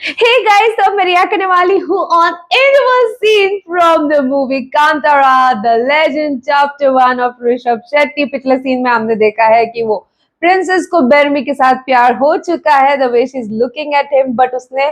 Hey guys, तो मैं रिया करने वाली हूँ on Animal Scene from the movie Kantara, The Legend, Chapter 1 of Rishabh Shetty. पिछले सीन में हमने देखा है कि वो प्रिंसेस को बेरमी के साथ प्यार हो चुका है, the way she's looking at him, but उसने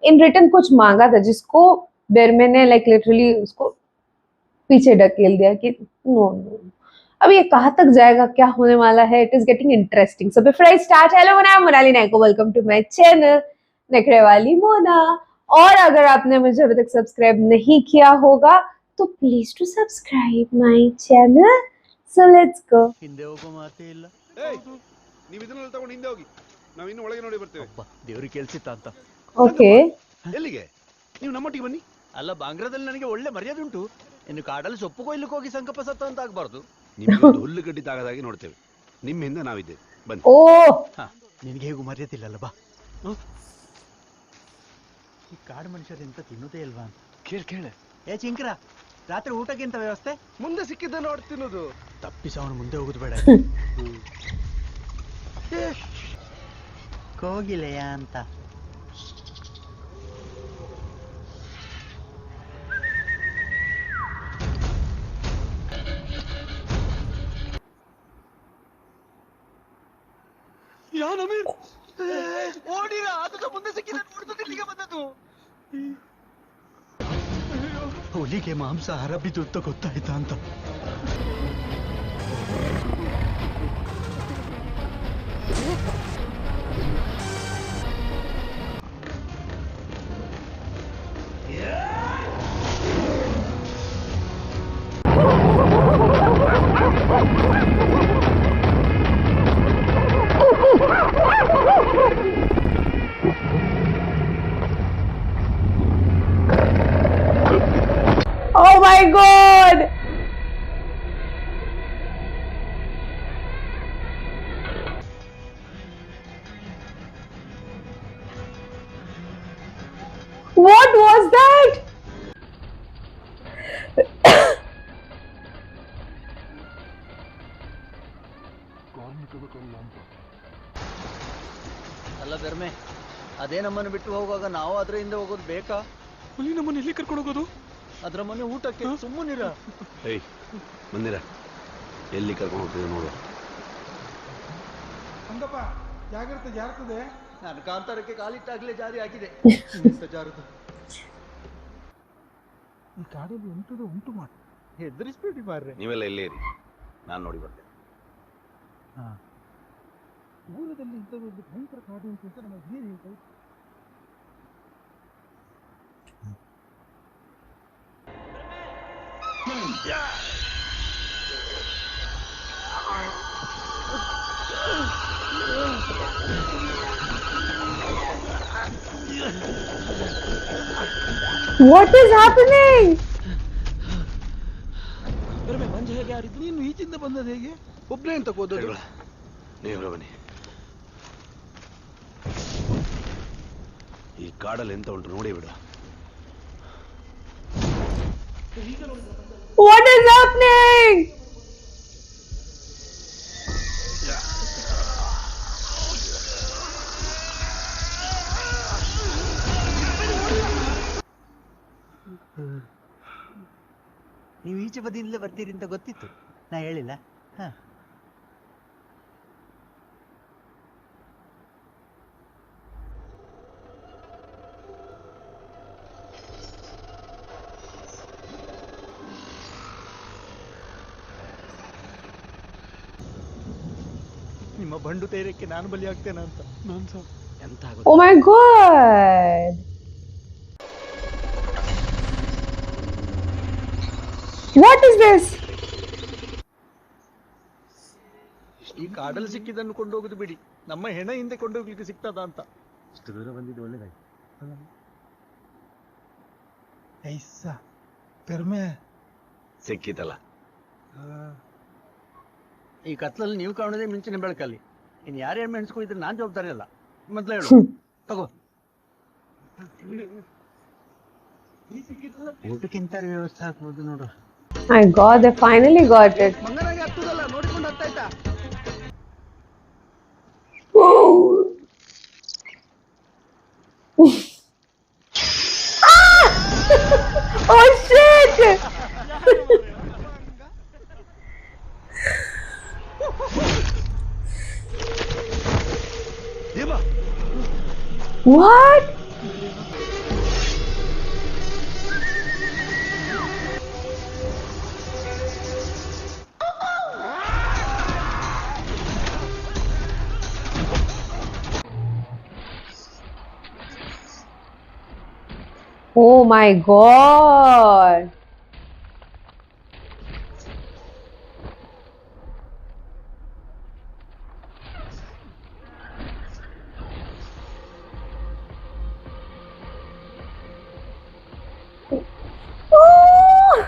in return कुछ मांगा था जिसको बेरमी ने like literally उसको पीछे ढकेल दिया कि no no। अब ये कहाँ तक जाएगा, क्या होने वाला है? It is getting interesting. So before I start, hello, मैं Monali नायको, welcome to my channel नखरे वाली मोना। और अगर आपने मुझे अभी तक सब्सक्राइब नहीं किया होगा तो please to subscribe my channel. So let's go. ಹಿಂದೆ ಹೋಗೋ ಮಾತೇ ಇಲ್ಲ. ನೀವು ಇದನ್ನೆಲ್ಲ ತಗೊಂಡು ಹಿಂದೆ ಹೋಗಿ, ನಾವು ಇನ್ನು ಒಳಗೆ ನೋಡಿ ಬರ್ತೇವೆ. ದೇವ್ರಿಗೆ ಕೆಲ್ಸಿತ್ತ ಅಂತ. ಓಕೆ, ಎಲ್ಲಿಗೆ? ನೀವು ನಮ್ಮೊಟ್ಟಿಗೆ ಬನ್ನಿ. ಅಲ್ಲ, ಬಾಂಗ್ರಾದಲ್ಲಿ ನನಗೆ ಒಳ್ಳೆ ಮರ್ಯಾದೆ ಉಂಟು. ಇನ್ನು ಕಾಡಲ್ಲಿ ಸೊಪ್ಪು ಕೊಯ್ಲಿಕ್ಕೆ ಹೋಗಿ ಸಂಕಲ್ಪ ಸತ್ತ ಅಂತ ಆಗ್ಬಾರ್ದು. ನಿಮ್ಗೊಂದು ಹುಲ್ಲುಗಡ್ಡಿ ತಾಗದಾಗಿ ನೋಡ್ತೇವೆ. ನಿಮ್ಮ ಹಿಂದೆ ನಾವಿದ್ದೇವೆ, ಬನ್ನಿ. ಓ ನಿನಗೆ ಹೇಗೂ ಮರ್ಯಾದೆ ಇಲ್ಲಲ್ಲ, ಬಾ. ಈ ಕಾಡು ಮನುಷ್ಯರು ಎಂತ ತಿನ್ನುವುದೇ ಇಲ್ವಾ ಅಂತ ಕೇಳ. ಏ ಚಿಂಕ್ರ, ರಾತ್ರಿ ಊಟಕ್ಕಿಂತ ವ್ಯವಸ್ಥೆ ಮುಂದೆ ಸಿಕ್ಕಿದ್ದ ನೋಡಿ ತಿನ್ನೋದು. ತಪ್ಪಿಸ ಅವನು ಮುಂದೆ ಹೋಗುದು ಬೇಡ. ಕೋಗಿಲೆಯ ಅಂತ. ಓಡಿರ, ಅದನ್ನ ಮುಂದೆ ಸಿಕ್ಕಿದ ನೋಡಿದು ಇಲ್ಲಿಗೆ ಬಂದದ್ದು. ಹುಲಿಗೆ ಮಾಂಸಾಹಾರ ಬಿದ್ದು ಅಂತ ಗೊತ್ತಾಯ್ತಾ ಅಂತ. Oh my god! What was that? ಅಲ್ಲ ಬೆರ್ಮೆ, ಅದೇ ನಮ್ಮನ್ನು ಬಿಟ್ಟು ಹೋಗುವಾಗ ನಾವು ಅದ್ರ ಹಿಂದೆ ಹೋಗೋದು ಬೇಕಾ? ಹುಲಿ ನಮ್ಮನ್ನು ಎಲ್ಲಿ ಕರ್ಕೊಂಡು ಹೋಗೋದು? ಅದ್ರ ಮನೆ ಊಟಕ್ಕೆ ಸುಮ್ಮನಿರ. ಏಯ್ ಬಂದಿರ, ಎಲ್ಲಿ ಕರ್ಕೊಂಡು ಹೋಗ್ತದೆ ನೋಡು. ಹಂಗಪ್ಪ, ಜಾಗ್ರತೆ ಜಾರ್ತದೆ. ನಾನು ಕಾಂತಾರಕ್ಕೆ ಕಾಲಿಟ್ಟಾಗಲೇ ಜಾರಿ ಆಗಿದೆ. ಜಾರದು ಈ ಕಾಡಲ್ಲಿ ಎಂಟದು ಉಂಟು ಮಾಡಿ ಹೆದರಿಸ್ಬಿಡಿ ಮಾರ್ರೆ. ನೀವೆಲ್ಲ ಇಲ್ಲೇ ಇರಿ, ನಾನು ನೋಡಿ ಬರ್ತೇನೆ. ದೂರದಲ್ಲಿ ಇಂಥದ್ದು ಒಂದು ಭಯಂಕರ ಕಾಡು ಉಂಟು ಅಂತ ನಮ್ಮ ಹಿರಿಯರು ಹೇಳ್ತಾ ಇದ್ರು. What is happening? ಬೆರಮೆ, ಮಂಜು ಹೇಗೆ ಯಾರಿದ್ದು? ನೀನು ಈಚಿಂದ ಬಂದದ್ದು ಹೇಗೆ? ಒಬ್ಬನೇ ಅಂತ ಓದೋದು. ನೀವು ಬನ್ನಿ. ಈ ಕಾಡಲ್ಲಿ ಎಂತ ಉಂಟು ನೋಡಿ ಬಿಡು. What is happening? ನೀವು ಈಚೆ ಬದಿಯಿಂದಲೇ ಬರ್ತೀರಿ ಅಂತ ಗೊತ್ತಿತ್ತು, ನಾ ಹೇಳಿಲ್ಲ. ನಿಮ್ಮ ಬಂಡು ಧೈರ್ಯಕ್ಕೆ ನಾನು ಬಲಿ ಆಗ್ತೇನೆ ಅಂತ. ನಾನು ಸಹ ಎಂತ Oh my god! What is this? ಈ ಕಾಡಲ್ಲಿ ಸಿಕ್ಕಿದ್ದನ್ನು ಕೊಂಡೋಗುದು ಬಿಡಿ, ನಮ್ಮ ಹೆಣ ಹಿಂದೆ ಕೊಂಡೋಗ್ಲಿಕ್ಕೆ ಸಿಗ್ತದ ಅಂತ. ಇಷ್ಟು ದೂರ ಬಂದಿದ್ದು ಒಳ್ಳೇದಾಯ್ತು. ಐಸ ಬೆರಮೆ ಸಿಕ್ಕಿತಲ್ಲ. ಈ ಕತ್ಲಲ್ಲಿ ನೀವು ಕಾಣೋದೇ ಮಿಂಚಿನ ಬೆಳಕಲ್ಲಿ. ಇನ್ನು ಯಾರ್ಯಾರು ಮೆಣಸ್ಕೊಂಡಿದ್ರೆ ನಾನ್ ಜವಾಬ್ದಾರಿ ಅಲ್ಲ. ಮೊದ್ಲು ಹೇಳು, ತಗೋ. ಊಟಕ್ಕಿಂತ ವ್ಯವಸ್ಥೆ ಹಾಕ್ಬೋದು ನೋಡು. My god, they finally got it. ಮಂಗನಾಗಿ ಹತ್ತುದಲ್ಲ, ನೋಡಿಕೊಂಡು ಹತ್ತಾಯ್ತಾ? Whoa. Oh shit! ದೇವ What? Oh my god. Oh!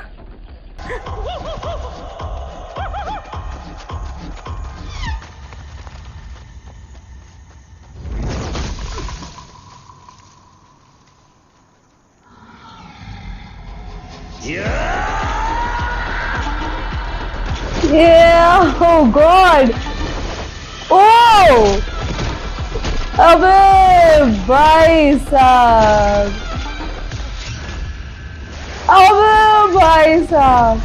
Yeah, oh god. Oh! अबे भाई साहब, अबे भाई साहब,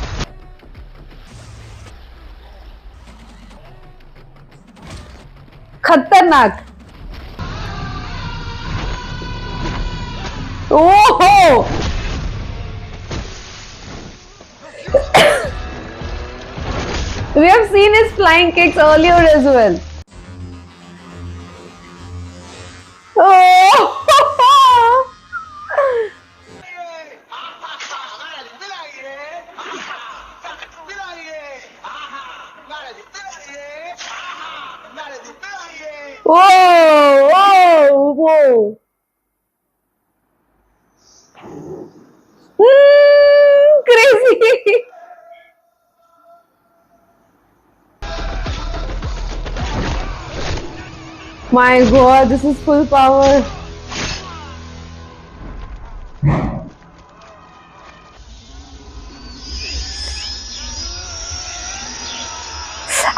खतरनाक। ओहो, we have seen his flying kicks earlier as well. Oh! Whoa! Whoa! Whoa! Crazy! My god, this is full power.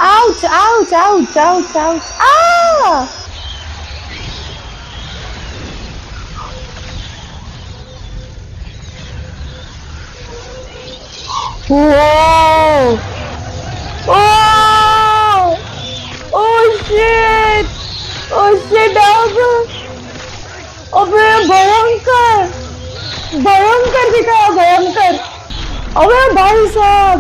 Ouch! Ouch! Ouch! Ouch! Ouch! Ah! Whoa! Oh! Oh shit! Oh shit! अबे भयंकर, भयंकर दिखा, भयंकर। अबे भाई साहब,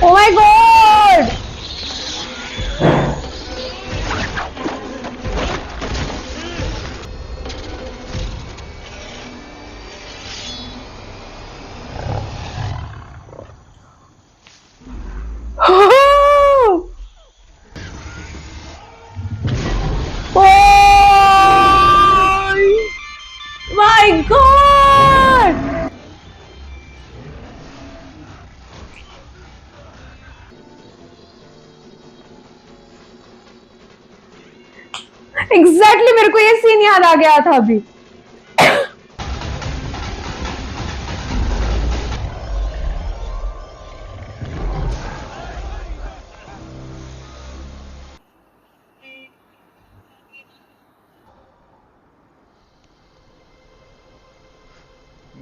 oh my god! Oh! My god! Exactly, मेरे को ये सीन याद आ गया था अभी।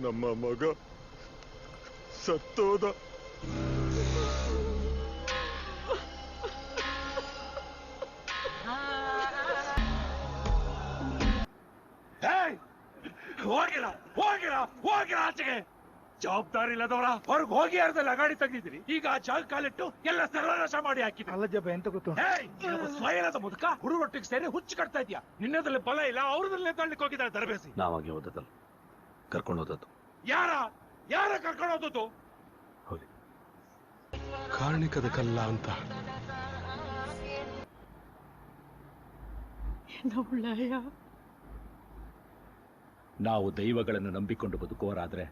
ನಮ್ಮ ಮಗ ಸತ್ತೋದ. ಹೋಗಿರ ಹೋಗಿರ ಹೋಗಿರ ಆಚೆಗೆ. ಜವಾಬ್ದಾರಿ ಇಲ್ಲದವರ ಹೊರಗೆ ಹೋಗಿ ಅರ್ಧಲ್ಲ ಗಾಡಿ ತೆಗೆದಿದ್ದೀರಿ. ಈಗ ಆ ಜಾಗ ಕಾಲಿಟ್ಟು ಎಲ್ಲ ಸರ್ವನಾಶ ಮಾಡಿ ಹಾಕಿದ್ರಿ. ಅಲ್ಲ ಜಬ್ಬ ಎಂತ ಗೊತ್ತು, ಸ್ವಯಂದ ಮುದುಕ ಹುಡುಗರೊಟ್ಟಿಗೆ ಸೇರಿ ಹುಚ್ಚು ಕಟ್ತಾ ಇದೆಯಾ? ನಿನ್ನದಲ್ಲಿ ಬಲ ಇಲ್ಲ, ಅವ್ರದಲ್ಲೇ ತಳ್ಳಿಕ್ ಹೋಗಿದ್ದಾರೆ ತರಬೇಸಿ. ನಾವಾಗಿ ಹೋದದ್ದಲ್ಲ, ಕರ್ಕೊಂಡು ಹೋದದ್ದು. ಯಾರ ಯಾರ ಕರ್ಕೊಂಡು ಹೋದದ್ದು? ಹೌದು, ಕಾರ್ಣಿಕದ ಕಲ್ಲ ಅಂತ. ನಾವು ದೈವಗಳನ್ನು ನಂಬಿಕೊಂಡು ಬದುಕುವರಾದ್ರೆ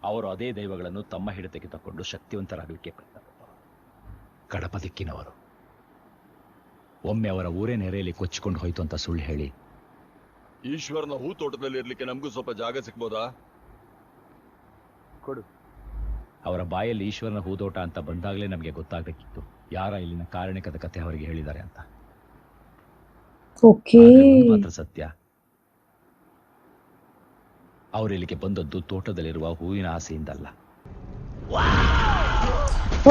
ಅವರು ಅದೇ ದೈವಗಳನ್ನು ತಮ್ಮ ಹಿಡಿತಕ್ಕೆ ತಕೊಂಡು ಶಕ್ತಿವಂತರಾಗಲಿಕ್ಕೆ ಪ್ರಯತ್ನ ಪಟ್ಟರು. ಕಡಪ ದಿಕ್ಕಿನವರು ಒಮ್ಮೆ ಅವರ ಊರೇ ನೆರೆಯಲ್ಲಿ ಕೊಚ್ಚಿಕೊಂಡು ಹೋಯ್ತು ಅಂತ ಸುಳ್ಳು ಹೇಳಿ ಈಶ್ವರನ ಹೂ ತೋಟದಲ್ಲಿ ಇರ್ಲಿಕ್ಕೆ ನಮಗೂ ಸ್ವಲ್ಪ ಜಾಗ ಸಿಗ್ಬೋದಾ? ಕೊಡು. ಅವರ ಬಾಯಲ್ಲಿ ಈಶ್ವರನ ಹೂದೋಟ ಅಂತ ಬಂದಾಗಲೇ ನಮಗೆ ಗೊತ್ತಾಗಬೇಕಿತ್ತು ಯಾರ ಇಲ್ಲಿನ ಕಾರಣಿಕದ ಕಥೆ ಅವರಿಗೆ ಹೇಳಿದ್ದಾರೆ ಅಂತ. ಓಕೆ. ಆದ್ರೆ ಒಂದು ಮಾತ್ರ ಸತ್ಯ, ಅವರು ಇಲ್ಲಿಗೆ ಬಂದದ್ದು ತೋಟದಲ್ಲಿರುವ ಹೂವಿನ ಆಸೆಯಿಂದಲ್ಲ.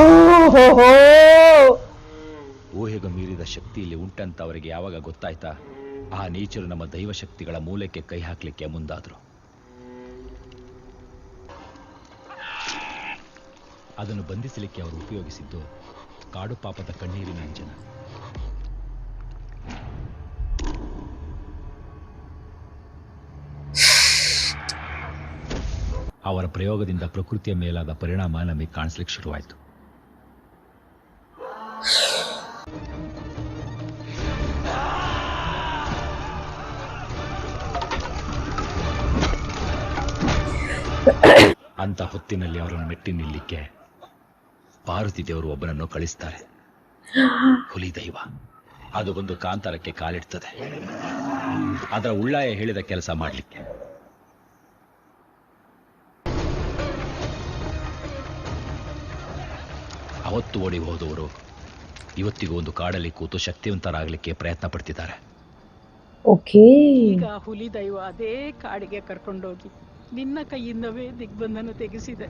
ಓಹೋ. ಊಹೆಗೂ ಮೀರಿದ ಶಕ್ತಿ ಇಲ್ಲಿ ಉಂಟಂತ ಅವರಿಗೆ ಯಾವಾಗ ಗೊತ್ತಾಯ್ತಾ, ಆ ನೀಚರು ನಮ್ಮ ದೈವ ಶಕ್ತಿಗಳ ಮೂಲಕ್ಕೆ ಕೈ ಹಾಕ್ಲಿಕ್ಕೆ ಮುಂದಾದ್ರು. ಅದನ್ನು ಬಂಧಿಸಲಿಕ್ಕೆ ಅವರು ಉಪಯೋಗಿಸಿದ್ದು ಕಾಡು ಪಾಪದ ಕಣ್ಣೀರಿನ ಅಂಜನ. ಅವರ ಪ್ರಯೋಗದಿಂದ ಪ್ರಕೃತಿಯ ಮೇಲಾದ ಪರಿಣಾಮ ನಮಗೆ ಕಾಣಿಸ್ಲಿಕ್ಕೆ ಶುರುವಾಯಿತು. ಅಂತ ಹೊತ್ತಿನಲ್ಲಿ ಅವರನ್ನು ಮೆಟ್ಟಿ ನಿಲ್ಲಿಕ್ಕೆ ಪಾರ್ವತಿ ದೇವರು ಒಬ್ಬನನ್ನು ಕಳಿಸ್ತಾರೆ. ಹುಲಿ ದೈವ ಅದು ಒಂದು ಕಾಂತಾರಕ್ಕೆ ಕಾಲಿಡ್ತದೆ, ಅದರ ಉಳ್ಳಾಯ ಹೇಳಿದ ಕೆಲಸ ಮಾಡಲಿಕ್ಕೆ. ಅವತ್ತು ಓಡಿ ಹೋದವರು ಇವತ್ತಿಗೂ ಒಂದು ಕಾಡಲ್ಲಿ ಕೂತು ಶಕ್ತಿವಂತರಾಗಲಿಕ್ಕೆ ಪ್ರಯತ್ನ ಪಡ್ತಿದ್ದಾರೆ. ಓಕೆ. ಈಗ ಹುಲಿ ದೈವ ಅದೇ ಕಾಡಿಗೆ ಕರ್ಕೊಂಡೋಗಿ ನಿನ್ನ ಕೈಯಿಂದವೇ ದಿಗ್ಬಂಧನ ತೆಗೆಸಿದೆ.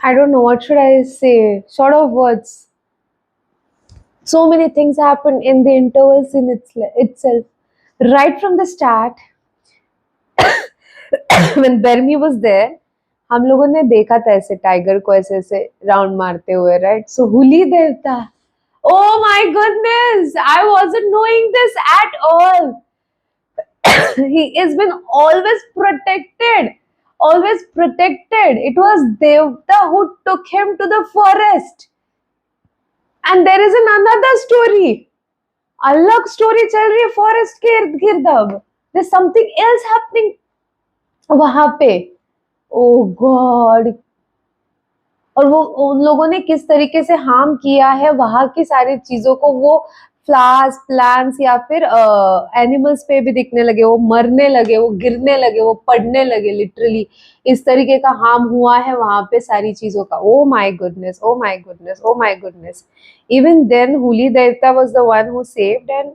I don't know, what should I say? Short of words. So many things happen in the intervals in itself. Right from the start, when Bermi was there, हम लोगों ने देखा था ऐसे टाइगर को ऐसे ऐसे राउंड मारते हुए, राइट? सो हुली देवता, oh my goodness, I wasn't knowing this at all. He has been always protected. It was Devta who took him to the forest. And there is another story. अलग story चल रही है forest के इर्द गिर्द. अब there's something else happening वहां पे. Oh God. और वो उन लोगों ने किस तरीके से हार्म किया है वहां की सारी चीजों को, वो फ्लावर्स, प्लांट्स या फिर एनिमल्स पे भी दिखने लगे, वो मरने लगे, वो गिरने लगे, वो पड़ने लगे. लिटरली इस तरीके का हार्म हुआ है वहां पे सारी चीजों का. Oh my goodness, oh my goodness, oh my goodness. Even then Huli Devta was the one who saved, and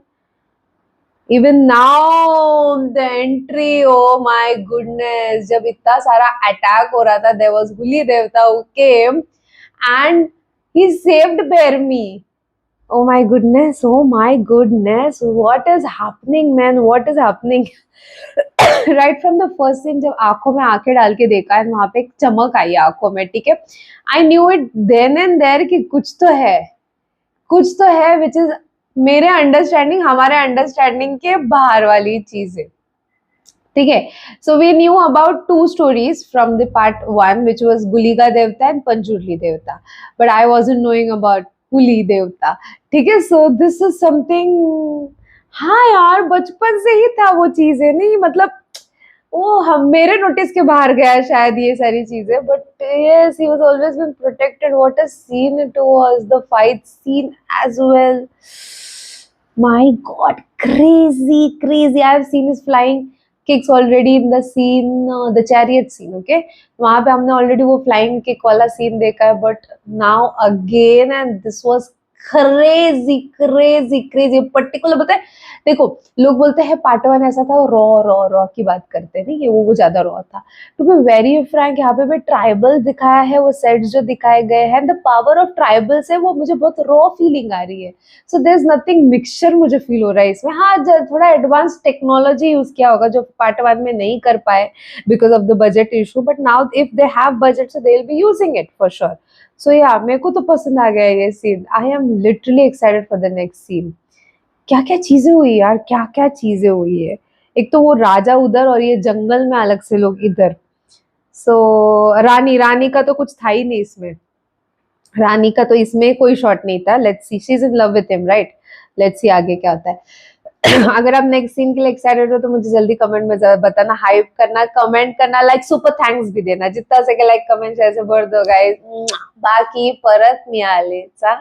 even now the entry, oh my goodness, जब इतना सारा अटैक हो रहा था, there was Huli Devta who came and he saved Bermi. Oh my goodness, what is happening, man? What is happening? Right from the first scene, जब आंखों में आंखें डाल के देखा है, वहां पे एक चमक आई आंखों में, ठीक है. I knew it then and there कि कुछ तो है, which is मेरे अंडरस्टैंडिंग, हमारे अंडरस्टैंडिंग के बाहर वाली चीज है, ठीक है. So we knew about 2 stories from the part 1, which was Guliga devata and पंचुर्ली देवता, but I wasn't knowing about हुली देवता, ठीक है. सो दिस इज समथिंग, हाँ यार बचपन से ही था वो चीजें, नहीं मतलब वो हम मेरे नोटिस के बाहर गया शायद ये सारी चीजें, but yes, he was always been protected. What a scene it was, the fight scene as well. My God, crazy. I have seen his flying kicks already in the scene, the chariot scene, okay. वहाँ पे हमने already वो flying kick वाला scene देखा है, but now again, and this was crazy. Particular पता है, देखो लोग बोलते हैं पार्ट 1 ऐसा था, रॉ की बात करते हैं, नहीं कि वो ज्यादा रॉ था. टू बी वेरी फ्रैंक, यहाँ पे भी ट्राइबल दिखाया है, वो सेट्स जो दिखाए गए हैं, द पावर ऑफ ट्राइबल्स है, वो मुझे बहुत रॉ फीलिंग आ रही है. So there is nothing mixture मुझे फील हो रहा है इसमें. हाँ थोड़ा एडवांस टेक्नोलॉजी यूज किया होगा जो पार्ट 1 में नहीं कर पाए because of the budget issue, but now if they have budget so they will be using it for sure. So या मेरे को तो पसंद आ गया ये scene. I am literally excited for the next scene. क्या चीजें हुई यार, क्या चीजें हुई है. एक तो वो राजा उधर और ये जंगल में अलग से लोग इधर. सो रानी का तो कुछ था ही नहीं इसमें. रानी का तो इसमें कोई शॉट नहीं था. Let's see, she is in love with him, right. Let's see आगे क्या होता है. अगर आप नेक्स्ट सीन के लिए एक्साइटेड हो तो मुझे जल्दी कमेंट में बताना, हाइप करना, कमेंट करना, लाइक सुपर थँक्स भी देना. जितना सके लाइक कमेंट शेअर से भर दो गाइस. बाकी परत मिळालेचा